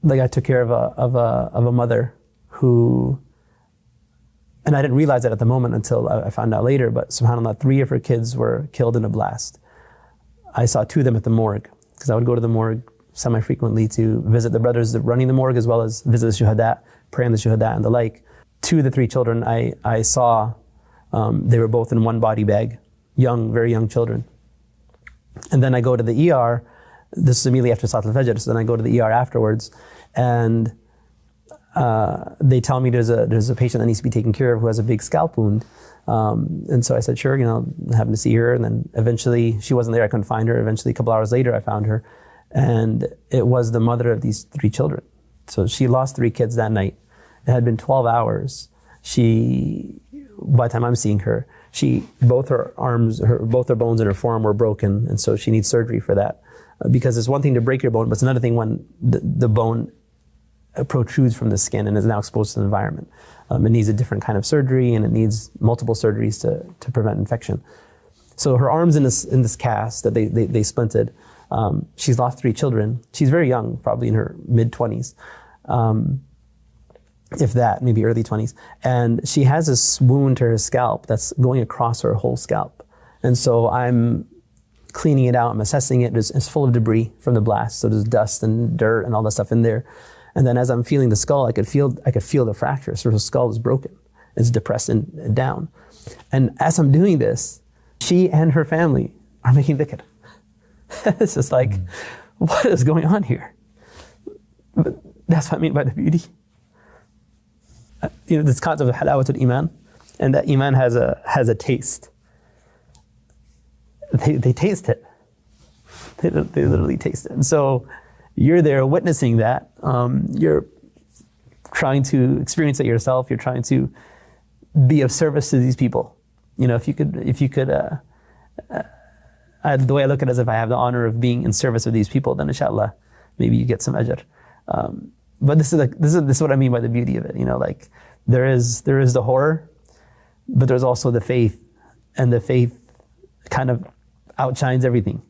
like I took care of a mother who, and I didn't realize that at the moment until I found out later, but subhanAllah, 3 of her kids were killed in a blast. I saw 2 of them at the morgue, because I would go to the morgue semi-frequently to visit the brothers running the morgue, as well as visit the shuhada, pray on the shuhada and the like. 2 of the 3 children I saw, they were both in one body bag, very young children. And then I go to the ER, this is immediately after Salat al-Fajr, so then I go to the ER afterwards, and they tell me there's a patient that needs to be taken care of who has a big scalp wound. And so I said, sure, happened to see her, and then eventually, she wasn't there, I couldn't find her. Eventually, a couple hours later, I found her, and it was the mother of these 3 children. So she lost 3 kids that night. It had been 12 hours. By the time I'm seeing her, both her arms, both her bones in her forearm were broken, and so she needs surgery for that. Because it's one thing to break your bone, but it's another thing when the bone protrudes from the skin and is now exposed to the environment. It needs a different kind of surgery, and it needs multiple surgeries to prevent infection. So her arm's in this cast that they splinted. She's lost 3 children. She's very young, probably in her mid-20s. If that, maybe early 20s. And she has this wound to her scalp that's going across her whole scalp. And so I'm cleaning it out, I'm assessing it. It's full of debris from the blast. So there's dust and dirt and all that stuff in there. And then as I'm feeling the skull, I could feel the fracture. So her skull is broken. It's depressed and down. And as I'm doing this, she and her family are making dhikr. It's just like, what is going on here? But that's what I mean by the beauty. This concept of halawatul Iman, and that Iman has a taste. They taste it. They literally taste it. And so you're there witnessing that. You're trying to experience it yourself. You're trying to be of service to these people. If you could, the way I look at it is, if I have the honor of being in service of these people, then inshallah, maybe you get some ajr. But this is what I mean by the beauty of it. Like there is the horror, but there's also the faith, and the faith kind of outshines everything.